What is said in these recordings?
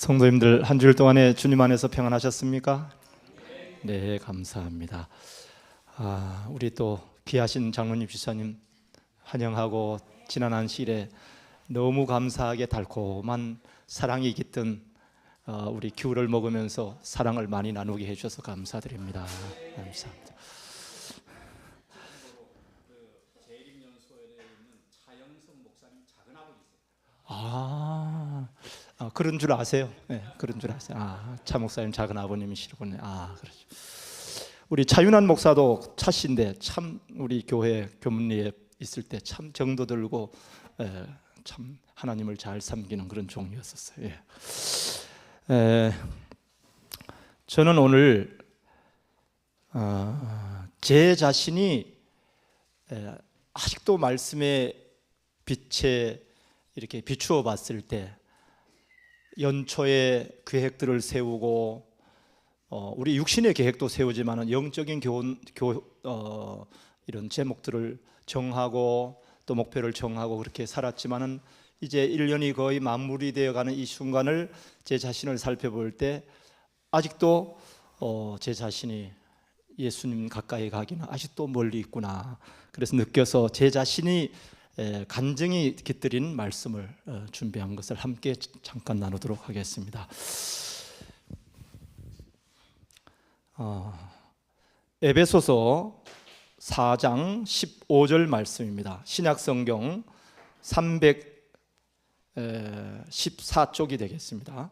성도님들 한 주일 동안에 주님 안에서 평안하셨습니까? 네, 감사합니다. 우리 또 귀하신 장로님 집사님 환영하고 지난 안식일에 너무 감사하게 달콤한 사랑이 깃든 우리 귤을 먹으면서 사랑을 많이 나누게 해주셔서 감사드립니다. 감사합니다. 그런 줄 아세요? 네, 그런 줄 아세요. 차 목사님 작은 아버님이시군요. 그렇죠. 우리 차윤환 목사도 차신데 참 우리 교회 교문리에 있을 때 참 정도 들고 참 하나님을 잘 섬기는 그런 종이었었어요. 저는 오늘 제 자신이 아직도 말씀의 빛에 이렇게 비추어 봤을 때 연초에 계획들을 세우고 우리 육신의 계획도 세우지만 영적인 이런 제목들을 정하고 또 목표를 정하고 그렇게 살았지만은 이제 1년이 거의 마무리되어 가는 이 순간을 제 자신을 살펴볼 때 아직도 제 자신이 예수님 가까이 가기는 아직도 멀리 있구나. 그래서 느껴서 제 자신이 간증이 깃들인 말씀을 준비한 것을 함께 잠깐 나누도록 하겠습니다. 에베소서 4장 15절 말씀입니다. 신약성경 314쪽이 되겠습니다.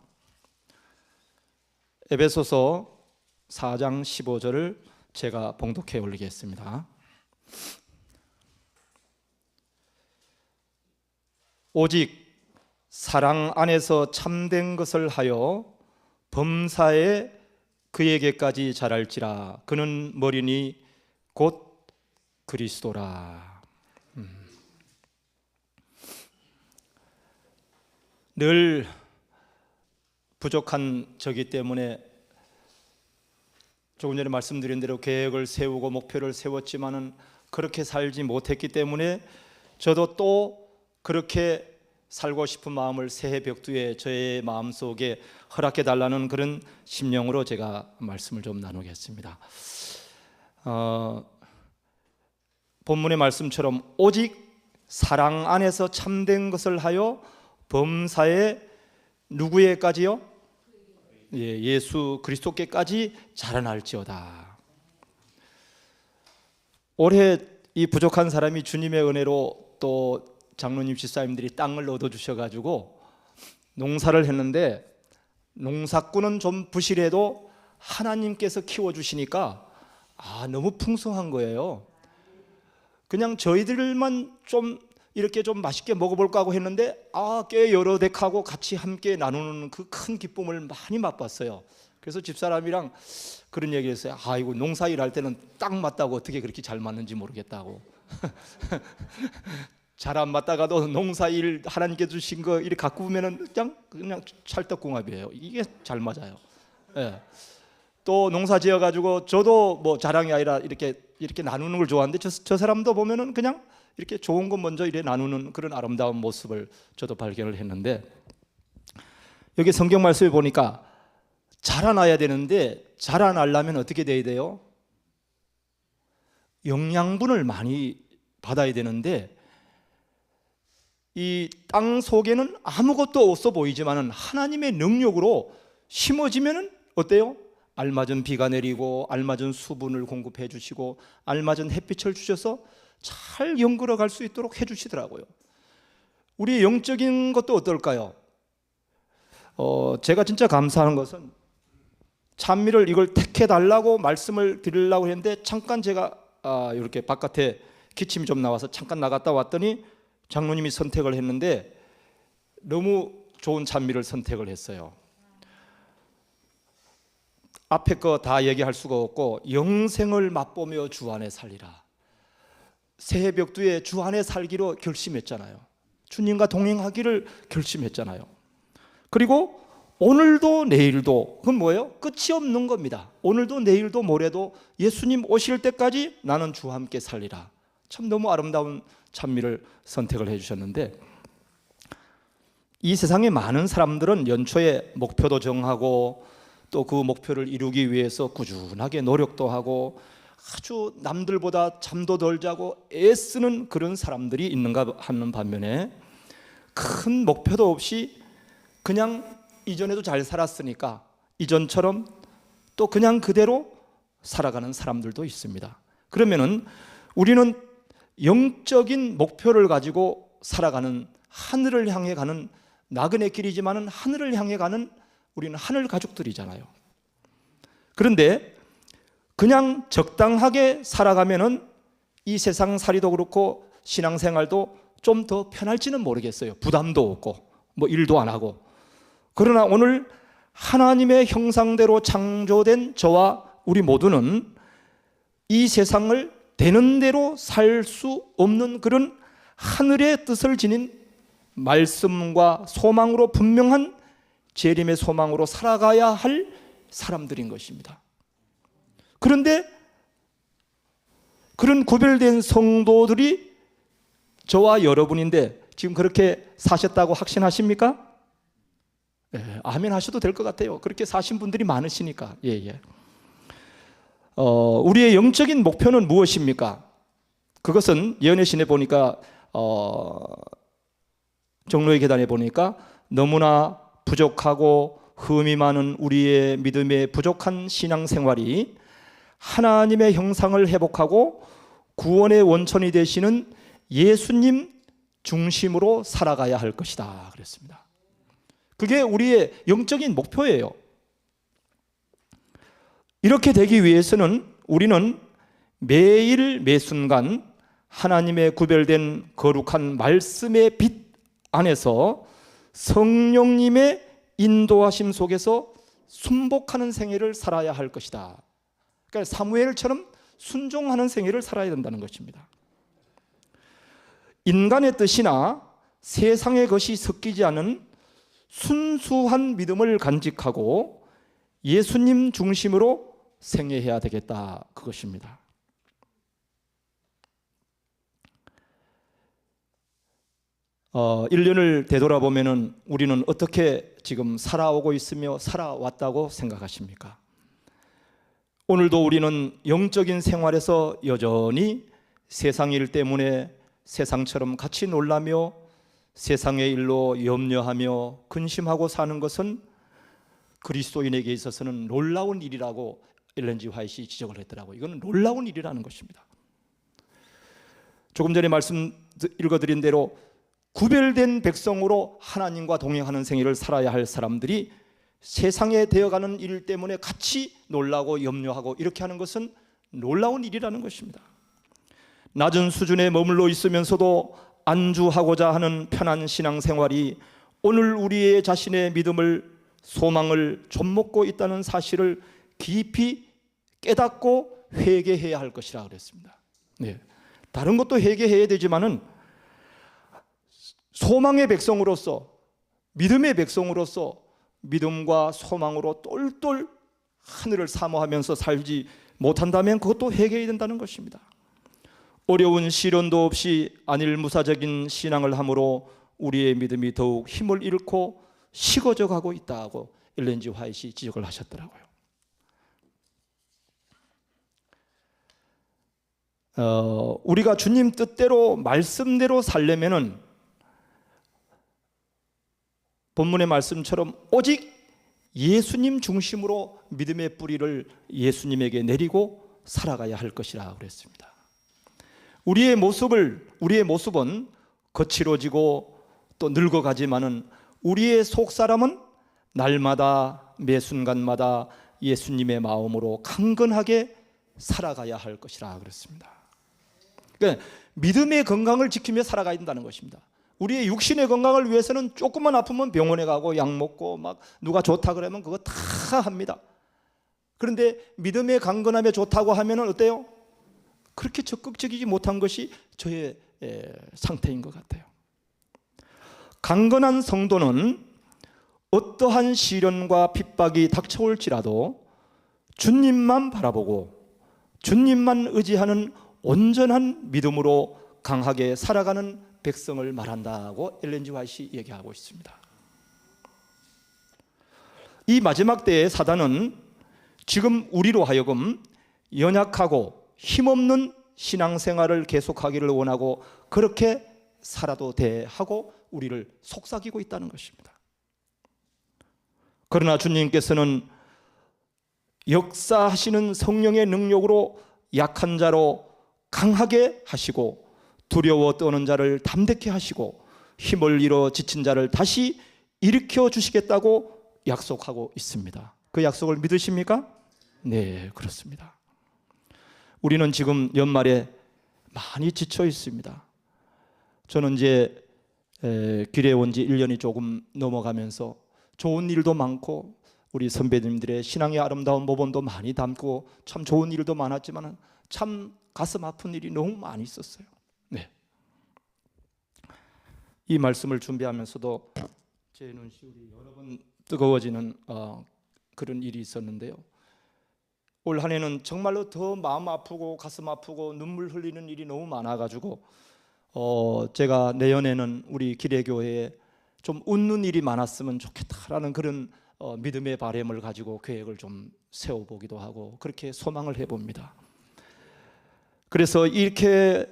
에베소서 4장 15절을 제가 봉독해 올리겠습니다. 오직 사랑 안에서 참된 것을 하여 범사에 그에게까지 자랄지라. 그는 머리니 곧 그리스도라. 늘 부족한 저기 때문에 조금 전에 말씀드린 대로 계획을 세우고 목표를 세웠지만은 그렇게 살지 못했기 때문에 저도 또 그렇게 살고 싶은 마음을 새해 벽두에 저의 마음속에 허락해 달라는 그런 심령으로 제가 말씀을 좀 나누겠습니다. 본문의 말씀처럼 오직 사랑 안에서 참된 것을 하여 범사에 누구에까지요? 예수 그리스도께까지 자라날지어다. 올해 이 부족한 사람이 주님의 은혜로 또 장로님 집사님들이 땅을 얻어주셔가지고 농사를 했는데 농사꾼은 좀 부실해도 하나님께서 키워주시니까 너무 풍성한 거예요. 그냥 저희들만 좀 이렇게 좀 맛있게 먹어볼까 하고 했는데 꽤 여러 댁하고 같이 함께 나누는 그 큰 기쁨을 많이 맛봤어요. 그래서 집사람이랑 그런 얘기를 했어요. 이거 농사일 할 때는 딱 맞다고 어떻게 그렇게 잘 맞는지 모르겠다고. 잘 안 맞다가도 농사일 하나님께 주신 거 이렇게 갖고 오면은 그냥 찰떡궁합이에요. 이게 잘 맞아요. 또 농사 지어 가지고 저도 뭐 자랑이 아니라 이렇게 나누는 걸 좋아하는데 저 사람도 보면은 그냥 이렇게 좋은 것 먼저 이렇게 나누는 그런 아름다운 모습을 저도 발견을 했는데, 여기 성경 말씀에 보니까 자라나야 되는데 자라나려면 어떻게 돼야 돼요? 영양분을 많이 받아야 되는데 이 땅 속에는 아무것도 없어 보이지만 하나님의 능력으로 심어지면 어때요? 알맞은 비가 내리고 알맞은 수분을 공급해 주시고 알맞은 햇빛을 주셔서 잘 연결어 갈 수 있도록 해 주시더라고요. 우리 영적인 것도 어떨까요? 제가 진짜 감사한 것은 찬미를 이걸 택해 달라고 말씀을 드리려고 했는데 잠깐 제가 이렇게 바깥에 기침이 좀 나와서 잠깐 나갔다 왔더니 장로님이 선택을 했는데 너무 좋은 찬미를 선택을 했어요. 앞에 거 다 얘기할 수가 없고 영생을 맛보며 주 안에 살리라. 새해 벽두에 주 안에 살기로 결심했잖아요. 주님과 동행하기를 결심했잖아요. 그리고 오늘도 내일도 그건 뭐예요? 끝이 없는 겁니다. 오늘도 내일도 모레도 예수님 오실 때까지 나는 주와 함께 살리라. 참 너무 아름다운 찬미를 선택을 해주셨는데, 이 세상의 많은 사람들은 연초에 목표도 정하고 또 그 목표를 이루기 위해서 꾸준하게 노력도 하고 아주 남들보다 잠도 덜 자고 애쓰는 그런 사람들이 있는가 하는 반면에 큰 목표도 없이 그냥 이전에도 잘 살았으니까 이전처럼 또 그냥 그대로 살아가는 사람들도 있습니다. 그러면은 우리는 영적인 목표를 가지고 살아가는, 하늘을 향해 가는 나그네 길이지만은 하늘을 향해 가는 우리는 하늘 가족들이잖아요. 그런데 그냥 적당하게 살아가면은 이 세상 살이도 그렇고 신앙생활도 좀 더 편할지는 모르겠어요. 부담도 없고 뭐 일도 안 하고. 그러나 오늘 하나님의 형상대로 창조된 저와 우리 모두는 이 세상을 되는 대로 살 수 없는 그런 하늘의 뜻을 지닌 말씀과 소망으로 분명한 재림의 소망으로 살아가야 할 사람들인 것입니다. 그런데 그런 구별된 성도들이 저와 여러분인데 지금 그렇게 사셨다고 확신하십니까? 예, 아멘 하셔도 될 것 같아요. 그렇게 사신 분들이 많으시니까. 우리의 영적인 목표는 무엇입니까? 그것은 예언의 신에 보니까 종로의 계단에 보니까 너무나 부족하고 흠이 많은 우리의 믿음의 부족한 신앙생활이 하나님의 형상을 회복하고 구원의 원천이 되시는 예수님 중심으로 살아가야 할 것이다 그랬습니다. 그게 우리의 영적인 목표예요. 이렇게 되기 위해서는 우리는 매일 매순간 하나님의 구별된 거룩한 말씀의 빛 안에서 성령님의 인도하심 속에서 순복하는 생애를 살아야 할 것이다. 그러니까 사무엘처럼 순종하는 생애를 살아야 된다는 것입니다. 인간의 뜻이나 세상의 것이 섞이지 않은 순수한 믿음을 간직하고 예수님 중심으로 생애해야 되겠다, 그것입니다. 어, 1년을 되돌아보면 우리는 어떻게 지금 살아오고 있으며 살아왔다고 생각하십니까? 오늘도 우리는 영적인 생활에서 여전히 세상 일 때문에 세상처럼 같이 놀라며 세상의 일로 염려하며 근심하고 사는 것은 그리스도인에게 있어서는 놀라운 일이라고 엘렌 G 화이트이 지적을 했더라고요. 이건 놀라운 일이라는 것입니다. 조금 전에 말씀 읽어드린 대로 구별된 백성으로 하나님과 동행하는 생애를 살아야 할 사람들이 세상에 되어가는 일 때문에 같이 놀라고 염려하고 이렇게 하는 것은 놀라운 일이라는 것입니다. 낮은 수준에 머물러 있으면서도 안주하고자 하는 편한 신앙생활이 오늘 우리의 자신의 믿음을, 소망을 좀먹고 있다는 사실을 깊이 깨닫고 회개해야 할 것이라 그랬습니다. 네. 다른 것도 회개해야 되지만은 소망의 백성으로서, 믿음의 백성으로서 믿음과 소망으로 똘똘 하늘을 사모하면서 살지 못한다면 그것도 회개해야 된다는 것입니다. 어려운 시련도 없이 안일무사적인 신앙을 함으로 우리의 믿음이 더욱 힘을 잃고 식어져 가고 있다고 엘렌 G 화이트이 지적을 하셨더라고요. 우리가 주님 뜻대로 말씀대로 살려면은 본문의 말씀처럼 오직 예수님 중심으로 믿음의 뿌리를 예수님에게 내리고 살아가야 할 것이라 그랬습니다. 우리의 모습은 거칠어지고 또 늙어가지만은 우리의 속사람은 날마다 매 순간마다 예수님의 마음으로 강건하게 살아가야 할 것이라 그랬습니다. 그러니까 믿음의 건강을 지키며 살아가야 된다는 것입니다. 우리의 육신의 건강을 위해서는 조금만 아프면 병원에 가고 약 먹고 막 누가 좋다 그러면 그거 다 합니다. 그런데 믿음의 강건함에 좋다고 하면은 어때요? 그렇게 적극적이지 못한 것이 저의 상태인 것 같아요. 강건한 성도는 어떠한 시련과 핍박이 닥쳐올지라도 주님만 바라보고 주님만 의지하는 온전한 믿음으로 강하게 살아가는 백성을 말한다고 엘렌 G 화이트이 얘기하고 있습니다. 이 마지막 때에 사단은 지금 우리로 하여금 연약하고 힘없는 신앙생활을 계속하기를 원하고 그렇게 살아도 돼 하고 우리를 속삭이고 있다는 것입니다. 그러나 주님께서는 역사하시는 성령의 능력으로 약한 자로 강하게 하시고 두려워 떠는 자를 담대케 하시고 힘을 잃어 지친 자를 다시 일으켜 주시겠다고 약속하고 있습니다. 그 약속을 믿으십니까? 네, 그렇습니다. 우리는 지금 연말에 많이 지쳐 있습니다. 저는 이제 길에 온 지 1년이 조금 넘어가면서 좋은 일도 많고 우리 선배님들의 신앙의 아름다운 모범도 많이 담고 참 좋은 일도 많았지만 참 가슴 아픈 일이 너무 많이 있었어요. 네. 이 말씀을 준비하면서도 제 눈시울이 여러 번 뜨거워지는 그런 일이 있었는데요. 올 한 해는 정말로 더 마음 아프고 가슴 아프고 눈물 흘리는 일이 너무 많아가지고 제가 내년에는 우리 기례교회에 좀 웃는 일이 많았으면 좋겠다라는 그런 믿음의 바람을 가지고 계획을 좀 세워보기도 하고 그렇게 소망을 해봅니다. 그래서 이렇게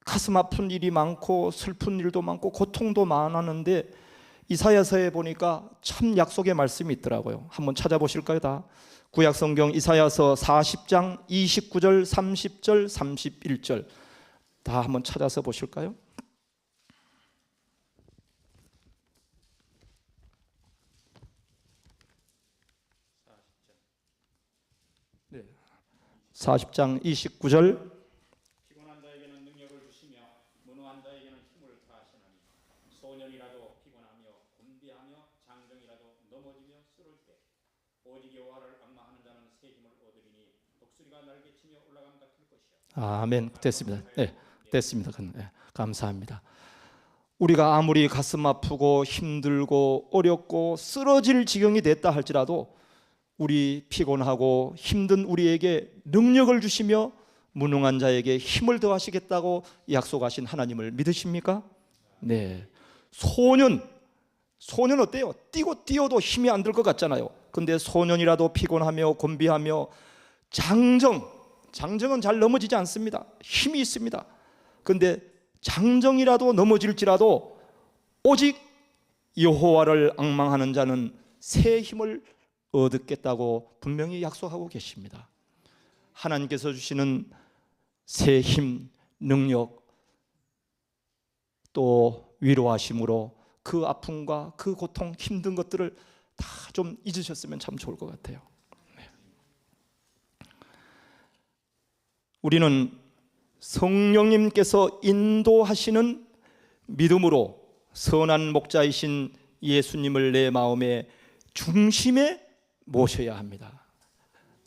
가슴 아픈 일이 많고 슬픈 일도 많고 고통도 많았는데 이사야서에 보니까 참 약속의 말씀이 있더라고요. 한번 찾아보실까요? 다 구약성경 이사야서 40장 29절 30절 31절 다 한번 찾아서 보실까요? 네. 40장 29절 피곤한 자에게는 능력을 주시며 무능한 자에게는 힘을 다하시나니 소년이라도 피곤하며 곤비하며 장정이라도 넘어지며 쓰러질 때 오직 여호와를 앙망하는 자는 새 힘을 얻으리니 독수리가 날개치며 올라감 같을 것이요. 아멘. 됐습니다. 네, 됐습니다. 네, 감사합니다. 우리가 아무리 가슴 아프고 힘들고 어렵고 쓰러질 지경이 됐다 할지라도 우리 피곤하고 힘든 우리에게 능력을 주시며 무능한 자에게 힘을 더하시겠다고 약속하신 하나님을 믿으십니까? 네. 소년 어때요? 뛰어도 힘이 안 들 것 같잖아요. 근데 소년이라도 피곤하며 곤비하며 장정은 잘 넘어지지 않습니다. 힘이 있습니다. 근데 장정이라도 넘어질지라도 오직 여호와를 앙망하는 자는 새 힘을 얻겠다고 분명히 약속하고 계십니다. 하나님께서 주시는 새 힘, 능력, 또 위로하심으로 그 아픔과 그 고통, 힘든 것들을 다 좀 잊으셨으면 참 좋을 것 같아요. 네. 우리는 성령님께서 인도하시는 믿음으로 선한 목자이신 예수님을 내 마음의 중심에 모셔야 합니다.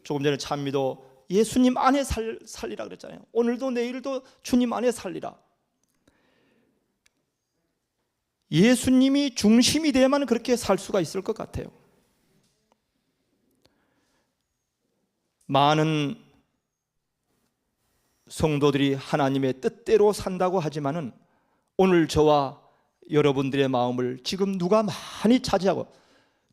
조금 전에 찬미도 예수님 안에 살리라 그랬잖아요. 오늘도 내일도 주님 안에 살리라. 예수님이 중심이 돼야만 그렇게 살 수가 있을 것 같아요. 많은 성도들이 하나님의 뜻대로 산다고 하지만은 오늘 저와 여러분들의 마음을 지금 누가 많이 차지하고,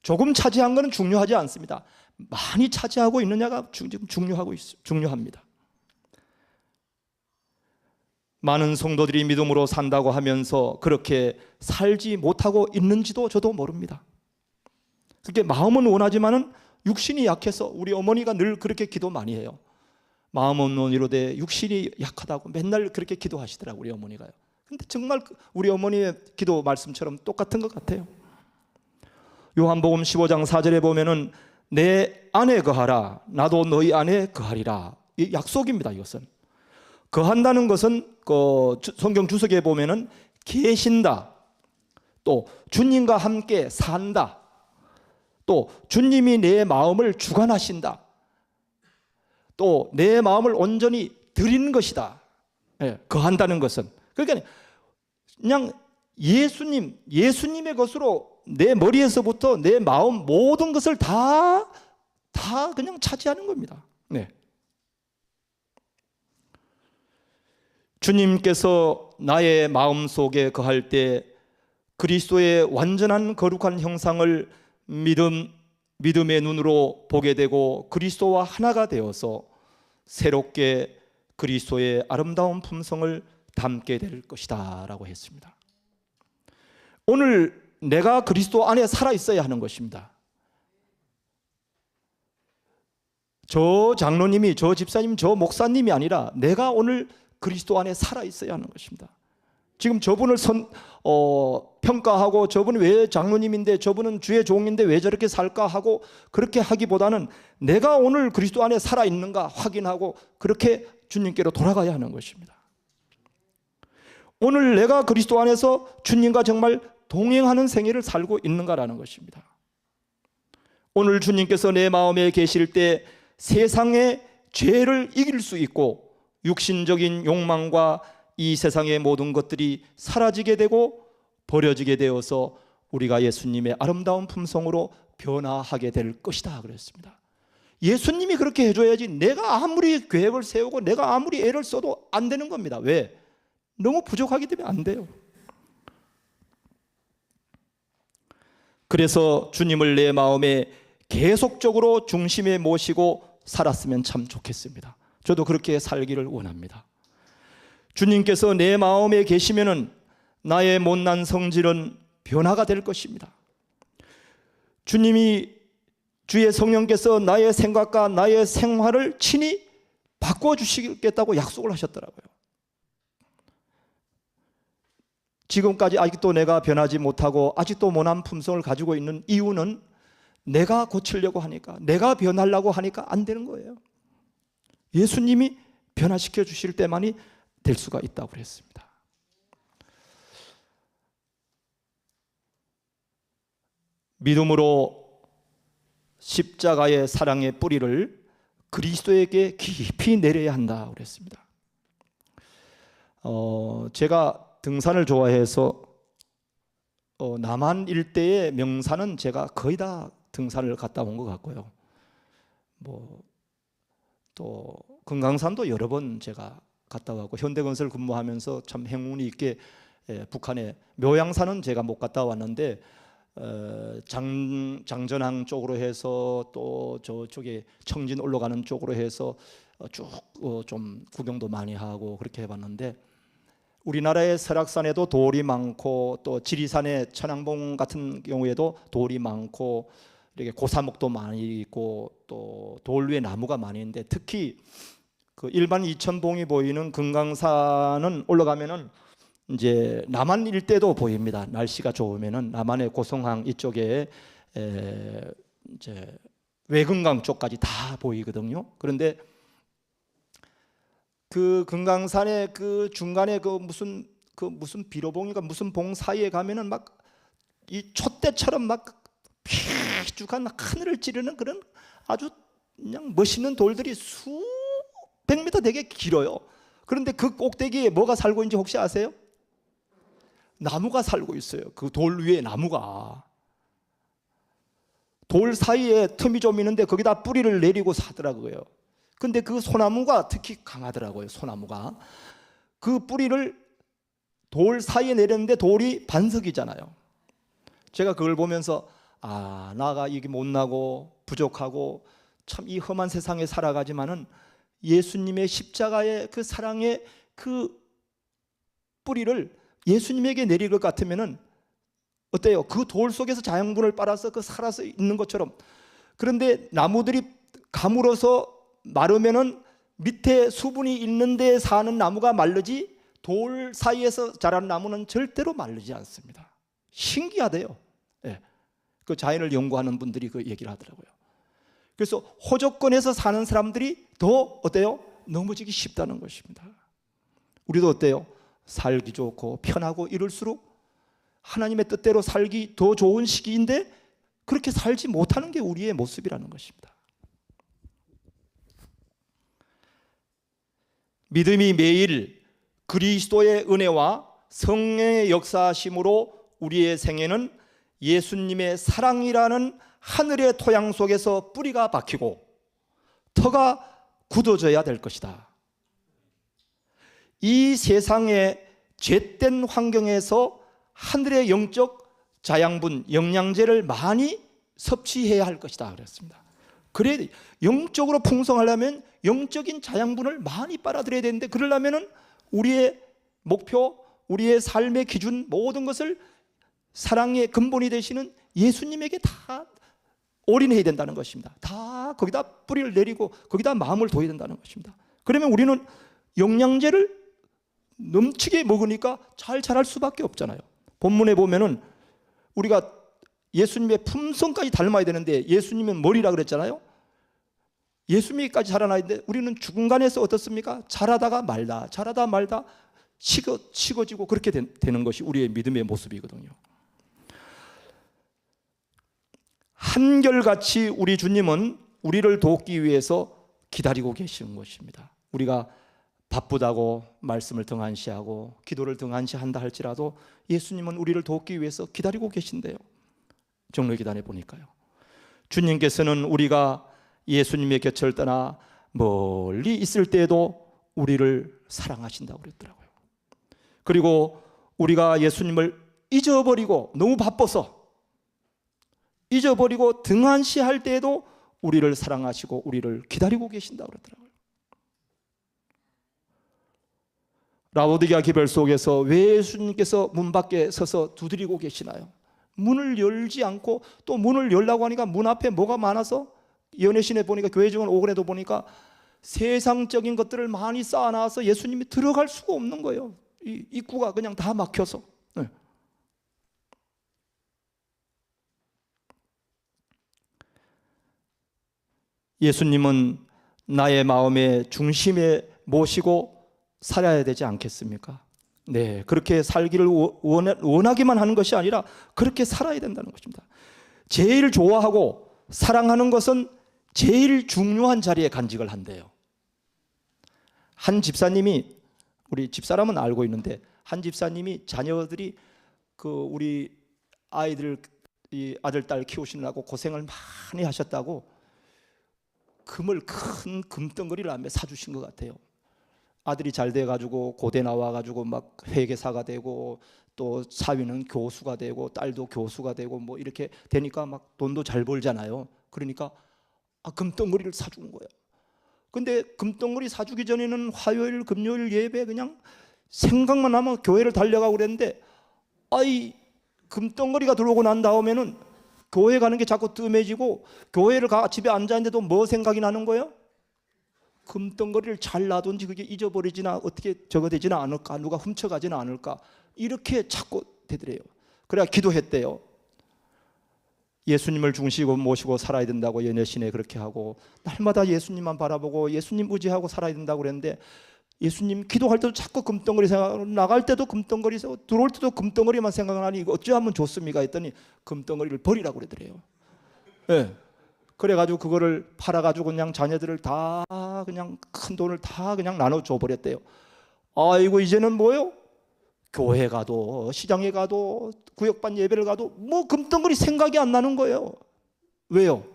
조금 차지한 것은 중요하지 않습니다. 많이 차지하고 있느냐가 지금 중요합니다. 많은 성도들이 믿음으로 산다고 하면서 그렇게 살지 못하고 있는지도 저도 모릅니다. 그렇게 마음은 원하지만은 육신이 약해서, 우리 어머니가 늘 그렇게 기도 많이 해요. 마음은 원이로되 육신이 약하다고 맨날 그렇게 기도하시더라고요, 우리 어머니가요. 근데 정말 우리 어머니의 기도 말씀처럼 똑같은 것 같아요. 요한복음 15장 4절에 보면은 내 안에 거하라 나도 너희 안에 거하리라. 이 약속입니다. 이것은 거한다는 것은 그 성경 주석에 보면은 계신다, 또 주님과 함께 산다, 또 주님이 내 마음을 주관하신다, 또 내 마음을 온전히 드리는 것이다. 예, 거한다는 것은 그러니까 그냥 예수님의 것으로 내 머리에서부터 내 마음 모든 것을 다 그냥 차지하는 겁니다. 네. 주님께서 나의 마음 속에 거할 때 그리스도의 완전한 거룩한 형상을 믿음의 눈으로 보게 되고 그리스도와 하나가 되어서 새롭게 그리스도의 아름다운 품성을 담게 될 것이다 라고 했습니다. 오늘 내가 그리스도 안에 살아 있어야 하는 것입니다. 저 장로님이, 저 집사님, 저 목사님이 아니라 내가 오늘 그리스도 안에 살아 있어야 하는 것입니다. 지금 저분을 평가하고 저분은 왜 장로님인데 저분은 주의 종인데 왜 저렇게 살까 하고 그렇게 하기보다는 내가 오늘 그리스도 안에 살아 있는가 확인하고 그렇게 주님께로 돌아가야 하는 것입니다. 오늘 내가 그리스도 안에서 주님과 정말 동행하는 생애를 살고 있는가라는 것입니다. 오늘 주님께서 내 마음에 계실 때 세상의 죄를 이길 수 있고 육신적인 욕망과 이 세상의 모든 것들이 사라지게 되고 버려지게 되어서 우리가 예수님의 아름다운 품성으로 변화하게 될 것이다 그랬습니다. 예수님이 그렇게 해줘야지 내가 아무리 계획을 세우고 내가 아무리 애를 써도 안 되는 겁니다. 왜? 너무 부족하기 때문에 안 돼요. 그래서 주님을 내 마음에 계속적으로 중심에 모시고 살았으면 참 좋겠습니다. 저도 그렇게 살기를 원합니다. 주님께서 내 마음에 계시면은 나의 못난 성질은 변화가 될 것입니다. 주님이 주의 성령께서 나의 생각과 나의 생활을 친히 바꿔주시겠다고 약속을 하셨더라고요. 지금까지 아직도 내가 변하지 못하고 아직도 모난 품성을 가지고 있는 이유는 내가 고치려고 하니까, 내가 변하려고 하니까 안 되는 거예요. 예수님이 변화시켜 주실 때만이 될 수가 있다고 그랬습니다. 믿음으로 십자가의 사랑의 뿌리를 그리스도에게 깊이 내려야 한다고 그랬습니다. 제가 등산을 좋아해서 남한 일대의 명산은 제가 거의 다 등산을 갔다 온 것 같고요. 또 금강산도 여러 번 제가 갔다 왔고 현대건설 근무하면서 참 행운이 있게 북한의 묘양산은 제가 못 갔다 왔는데 장전항 쪽으로 해서 또 저쪽에 청진 올라가는 쪽으로 해서 쭉 좀 구경도 많이 하고 그렇게 해봤는데 우리나라의 설악산에도 돌이 많고 또 지리산의 천왕봉 같은 경우에도 돌이 많고 이렇게 고사목도 많이 있고 또 돌 위에 나무가 많이 있는데 특히 그 일반 이천봉이 보이는 금강산은 올라가면은 이제 남한 일대도 보입니다. 날씨가 좋으면은 남한의 고성항 이쪽에 이제 외금강 쪽까지 다 보이거든요. 그런데 그 금강산의 그 중간에 그 무슨 비로봉인가 무슨 봉 사이에 가면은 막 이 촛대처럼 막 피죽한 하늘을 찌르는 그런 아주 그냥 멋있는 돌들이 수백 미터 되게 길어요. 그런데 그 꼭대기에 뭐가 살고 있는지 혹시 아세요? 나무가 살고 있어요. 그 돌 위에 나무가. 돌 사이에 틈이 좀 있는데 거기다 뿌리를 내리고 사더라고요. 근데 그 소나무가 특히 강하더라고요. 소나무가. 그 뿌리를 돌 사이에 내렸는데 돌이 반석이잖아요. 제가 그걸 보면서 나가 이게 못나고 부족하고 참 이 험한 세상에 살아가지만은 예수님의 십자가의 그 사랑의 그 뿌리를 예수님에게 내릴 것 같으면은 어때요? 그 돌 속에서 자양분을 빨아서 그 살아서 있는 것처럼. 그런데 나무들이 가물어서 마르면은 밑에 수분이 있는 데 사는 나무가 마르지 돌 사이에서 자란 나무는 절대로 마르지 않습니다. 신기하대요. 네. 그 자연을 연구하는 분들이 그 얘기를 하더라고요. 그래서 호조권에서 사는 사람들이 더 어때요? 넘어지기 쉽다는 것입니다. 우리도 어때요? 살기 좋고 편하고 이럴수록 하나님의 뜻대로 살기 더 좋은 시기인데 그렇게 살지 못하는 게 우리의 모습이라는 것입니다. 믿음이 매일 그리스도의 은혜와 성령의 역사하심으로 우리의 생애는 예수님의 사랑이라는 하늘의 토양 속에서 뿌리가 박히고 터가 굳어져야 될 것이다. 이 세상의 죄된 환경에서 하늘의 영적 자양분, 영양제를 많이 섭취해야 할 것이다 그랬습니다. 그래 영적으로 풍성하려면 영적인 자양분을 많이 빨아들여야 되는데, 그러려면은 우리의 목표, 우리의 삶의 기준, 모든 것을 사랑의 근본이 되시는 예수님에게 다 올인해야 된다는 것입니다. 다 거기다 뿌리를 내리고 거기다 마음을 둬야 된다는 것입니다. 그러면 우리는 영양제를 넘치게 먹으니까 잘 자랄 수밖에 없잖아요. 본문에 보면은 우리가 예수님의 품성까지 닮아야 되는데, 예수님은 머리라 그랬잖아요. 예수님까지 자라나야 되는데 우리는 중간에서 어떻습니까? 자라다가 말다, 자라다 말다 식어지고 그렇게 되는 것이 우리의 믿음의 모습이거든요. 한결같이 우리 주님은 우리를 돕기 위해서 기다리고 계시는 것입니다. 우리가 바쁘다고 말씀을 등한시하고 기도를 등한시한다 할지라도 예수님은 우리를 돕기 위해서 기다리고 계신데요. 정로기단에 보니까요, 주님께서는 우리가 예수님의 곁을 떠나 멀리 있을 때에도 우리를 사랑하신다고 그랬더라고요. 그리고 우리가 예수님을 잊어버리고 너무 바빠서 잊어버리고 등한시할 때에도 우리를 사랑하시고 우리를 기다리고 계신다고 그러더라고요. 라오디게아 기별 속에서 왜 예수님께서 문 밖에 서서 두드리고 계시나요? 문을 열지 않고, 또 문을 열라고 하니까 문 앞에 뭐가 많아서, 연회신에 보니까 교회정원 5권에도 보니까 세상적인 것들을 많이 쌓아놔서 예수님이 들어갈 수가 없는 거예요. 이 입구가 그냥 다 막혀서. 네. 예수님은 나의 마음의 중심에 모시고 살아야 되지 않겠습니까? 네, 그렇게 살기를 원하기만 하는 것이 아니라 그렇게 살아야 된다는 것입니다. 제일 좋아하고 사랑하는 것은 제일 중요한 자리에 간직을 한대요. 한 집사님이, 우리 집사람은 알고 있는데, 한 집사님이 자녀들이 우리 아이들, 이 아들 딸 키우시느라고 고생을 많이 하셨다고 큰 금덩어리를 안에 사주신 것 같아요. 아들이 잘 돼가지고 고대 나와가지고 막 회계사가 되고, 또 사위는 교수가 되고, 딸도 교수가 되고, 뭐 이렇게 되니까 막 돈도 잘 벌잖아요. 그러니까 금덩어리를 사준 거예요. 근데 금덩어리 사주기 전에는 화요일 금요일 예배 그냥 생각만 하면 교회를 달려가고 그랬는데, 아이 금덩어리가 들어오고 난 다음에는 교회 가는 게 자꾸 뜸해지고, 교회를 가 집에 앉아있는데도 뭐 생각이 나는 거예요? 금덩어리를 잘 놔둔지 그게 잊어버리지나 어떻게 저거 되지는 않을까, 누가 훔쳐가지는 않을까, 이렇게 자꾸 되더래요. 그래야 기도했대요. 예수님을 중시고 모시고 살아야 된다고 연애신에 그렇게 하고, 날마다 예수님만 바라보고 예수님 의지하고 살아야 된다고 그랬는데, 예수님 기도할 때도 자꾸 금덩어리 생각, 나갈 때도 금덩어리 생각, 들어올 때도 금덩어리만 생각하니 이거 어찌하면 좋습니까 했더니 금덩어리를 버리라고 그러더래요. 네. 그래가지고 그거를 팔아가지고 그냥 자녀들을 다 그냥 큰 돈을 다 그냥 나눠줘 버렸대요. 아이고 이제는 뭐요? 교회 가도 시장에 가도 구역반 예배를 가도 뭐 금덩어리 생각이 안 나는 거예요. 왜요?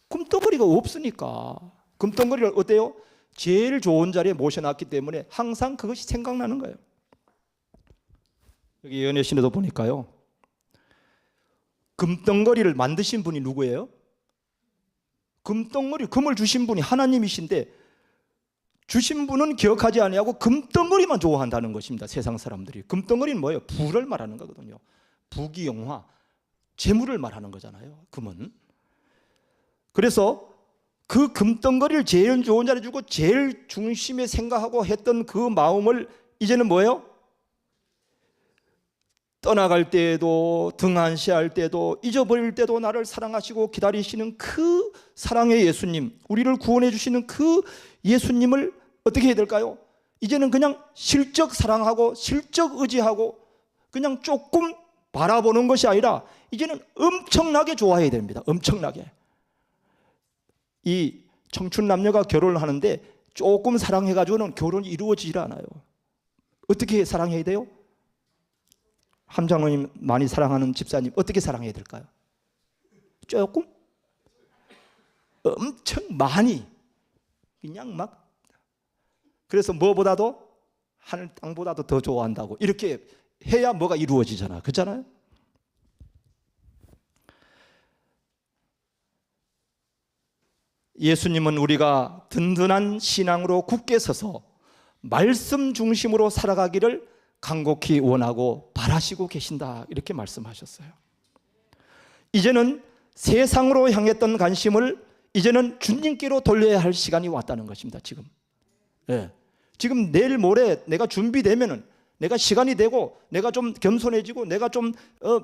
금덩어리가 없으니까. 금덩어리를 어때요? 제일 좋은 자리에 모셔놨기 때문에 항상 그것이 생각나는 거예요. 여기 연예신에도 보니까요, 금덩어리를 만드신 분이 누구예요? 금을 주신 분이 하나님이신데, 주신 분은 기억하지 아니하고 금덩어리만 좋아한다는 것입니다. 세상 사람들이. 금덩어리는 뭐예요? 부를 말하는 거거든요. 부귀영화, 재물을 말하는 거잖아요, 금은. 그래서 그 금덩어리를 제일 좋은 자리에 주고 제일 중심에 생각하고 했던 그 마음을 이제는 뭐예요? 떠나갈 때에도, 등한시할 때도, 잊어버릴 때도 나를 사랑하시고 기다리시는 그 사랑의 예수님, 우리를 구원해 주시는 그 예수님을 어떻게 해야 될까요? 이제는 그냥 실적 사랑하고 실적 의지하고 그냥 조금 바라보는 것이 아니라 이제는 엄청나게 좋아해야 됩니다. 엄청나게. 이 청춘 남녀가 결혼을 하는데 조금 사랑해가지고는 결혼이 이루어지질 않아요. 어떻게 사랑해야 돼요? 함장로님 많이 사랑하는 집사님 어떻게 사랑해야 될까요? 조금? 엄청 많이. 그냥 막. 그래서 뭐보다도 하늘 땅보다도 더 좋아한다고 이렇게 해야 뭐가 이루어지잖아. 그렇잖아요? 예수님은 우리가 든든한 신앙으로 굳게 서서 말씀 중심으로 살아가기를 간곡히 원하고 바라시고 계신다, 이렇게 말씀하셨어요. 이제는 세상으로 향했던 관심을 이제는 주님께로 돌려야 할 시간이 왔다는 것입니다. 지금 지금 내일 모레 내가 준비되면은, 내가 시간이 되고 내가 좀 겸손해지고 내가 좀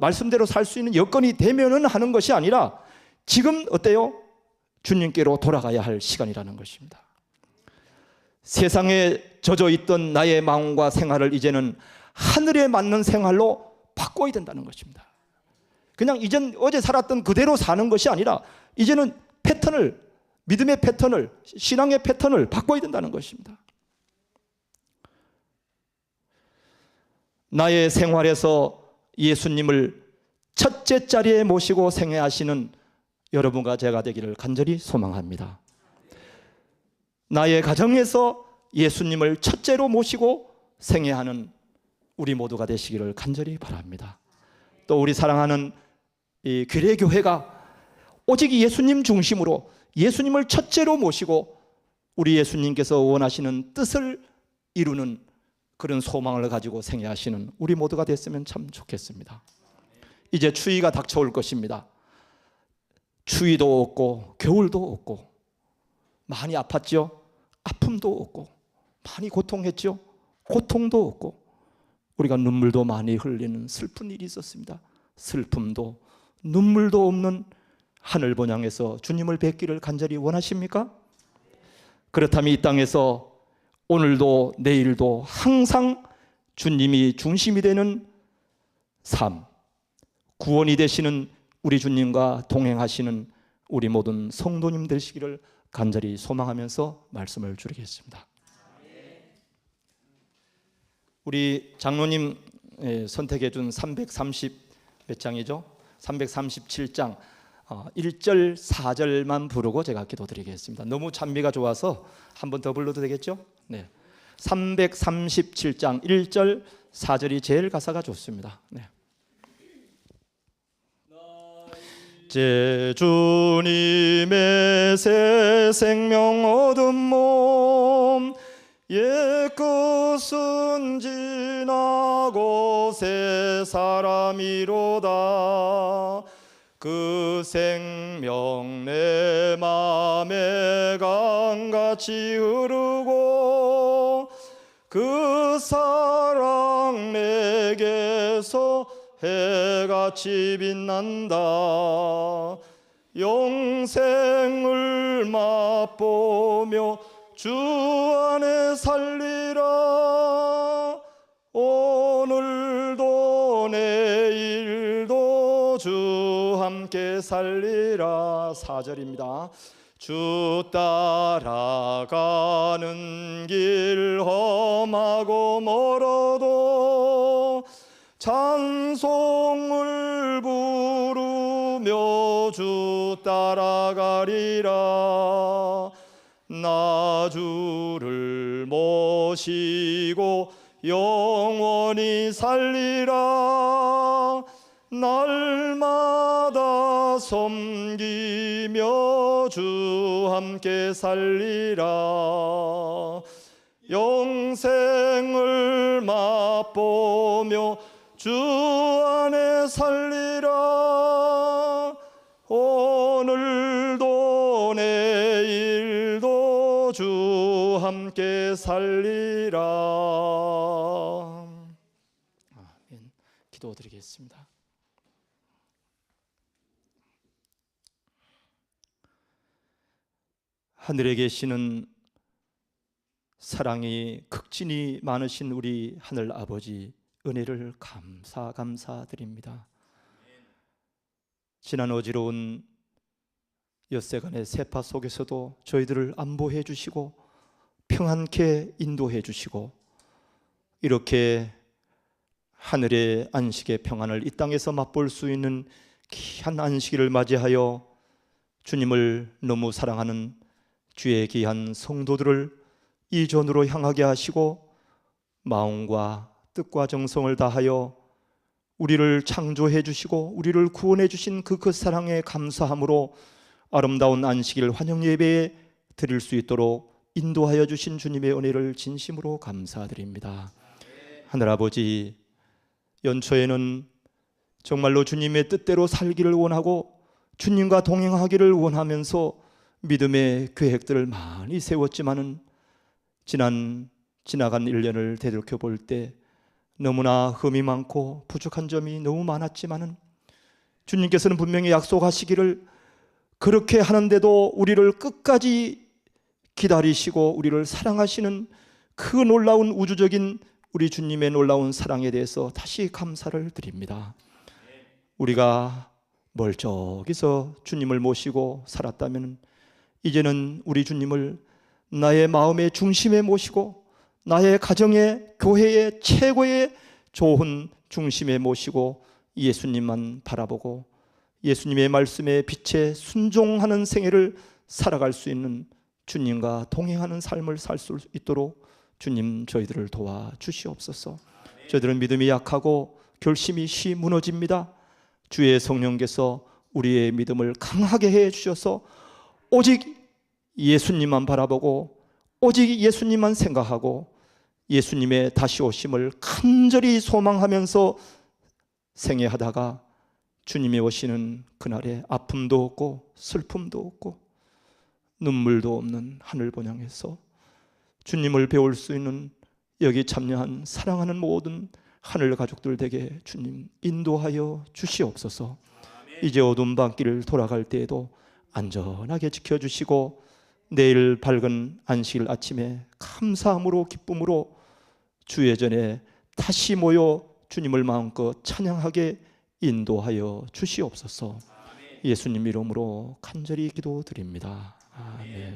말씀대로 살 수 있는 여건이 되면은 하는 것이 아니라 지금 어때요? 주님께로 돌아가야 할 시간이라는 것입니다. 세상에 젖어 있던 나의 마음과 생활을 이제는 하늘에 맞는 생활로 바꿔야 된다는 것입니다. 그냥 이전 어제 살았던 그대로 사는 것이 아니라 이제는 패턴을, 믿음의 패턴을, 신앙의 패턴을 바꿔야 된다는 것입니다. 나의 생활에서 예수님을 첫째 자리에 모시고 생애하시는 여러분과 제가 되기를 간절히 소망합니다. 나의 가정에서 예수님을 첫째로 모시고 생애하는 우리 모두가 되시기를 간절히 바랍니다. 또 우리 사랑하는 이 규례교회가 오직 예수님 중심으로 예수님을 첫째로 모시고 우리 예수님께서 원하시는 뜻을 이루는 그런 소망을 가지고 생애하시는 우리 모두가 됐으면 참 좋겠습니다. 이제 추위가 닥쳐올 것입니다. 추위도 없고 겨울도 없고 많이 아팠죠? 아픔도 없고 많이 고통했죠? 고통도 없고 우리가 눈물도 많이 흘리는 슬픈 일이 있었습니다. 슬픔도 눈물도 없는 하늘 본향에서 주님을 뵙기를 간절히 원하십니까? 그렇다면 이 땅에서 오늘도 내일도 항상 주님이 중심이 되는 삶, 구원이 되시는 우리 주님과 동행하시는 우리 모든 성도님 되시기를 간절히 소망하면서 말씀을 드리겠습니다. 우리 장로님 선택해 준 330 몇 장이죠? 337장 1절 4절만 부르고 제가 기도드리겠습니다. 너무 찬미가 좋아서 한 번 더 불러도 되겠죠? 네. 337장 1절 4절이 제일 가사가 좋습니다. 네. 제 주님의 새 생명 얻은 몸 옛것은 지나고 새 사람이로다. 그 생명 내 맘에 강같이 흐르고 그 사랑 내게서 해같이 빛난다. 영생을 맛보며 주 안에 살리라. 오늘도 내일도 주 함께 살리라. 4절입니다. 주 따라가는 길 험하고 멀어도 찬송을 부르며 주 따라가리라. 나 주를 모시고 영원히 살리라. 날마다 섬기며 주 함께 살리라. 영생을 맛보며 주 안에 살리라. 오늘도 내일도 주 함께 살리라. 아멘. 기도드리겠습니다. 하늘에 계시는 사랑이 극진히 많으신 우리 하늘 아버지, 은혜를 감사드립니다. 지난 어지러운 엿새간의 세파 속에서도 저희들을 안보해 주시고 평안케 인도해 주시고 이렇게 하늘의 안식의 평안을 이 땅에서 맛볼 수 있는 귀한 안식일을 맞이하여 주님을 너무 사랑하는 주의 귀한 성도들을 이전으로 향하게 하시고 마음과 뜻과 정성을 다하여 우리를 창조해 주시고 우리를 구원해 주신 그 사랑에 감사함으로 아름다운 안식일 환영 예배에 드릴 수 있도록 인도하여 주신 주님의 은혜를 진심으로 감사드립니다. 하늘아버지, 연초에는 정말로 주님의 뜻대로 살기를 원하고 주님과 동행하기를 원하면서 믿음의 계획들을 많이 세웠지만은 지나간 1년을 되돌켜 볼 때 너무나 흠이 많고 부족한 점이 너무 많았지만은 주님께서는 분명히 약속하시기를 그렇게 하는데도 우리를 끝까지 기다리시고 우리를 사랑하시는 그 놀라운 우주적인 우리 주님의 놀라운 사랑에 대해서 다시 감사를 드립니다. 우리가 멀쩡해서 주님을 모시고 살았다면 이제는 우리 주님을 나의 마음의 중심에 모시고 나의 가정의 교회의 최고의 좋은 중심에 모시고 예수님만 바라보고 예수님의 말씀에 빛에 순종하는 생애를 살아갈 수 있는 주님과 동행하는 삶을 살 수 있도록 주님 저희들을 도와주시옵소서. 저희들은 믿음이 약하고 결심이 쉬 무너집니다. 주의 성령께서 우리의 믿음을 강하게 해 주셔서 오직 예수님만 바라보고 오직 예수님만 생각하고 예수님의 다시 오심을 간절히 소망하면서 생애하다가 주님이 오시는 그날에 아픔도 없고 슬픔도 없고 눈물도 없는 하늘 본향에서 주님을 배울 수 있는 여기 참여한 사랑하는 모든 하늘 가족들 되게 주님 인도하여 주시옵소서. 이제 어두운 밤길을 돌아갈 때에도 안전하게 지켜주시고 내일 밝은 안식일 아침에 감사함으로 기쁨으로 주의 전에 다시 모여 주님을 마음껏 찬양하게 인도하여 주시옵소서. 예수님 이름으로 간절히 기도드립니다. 아멘.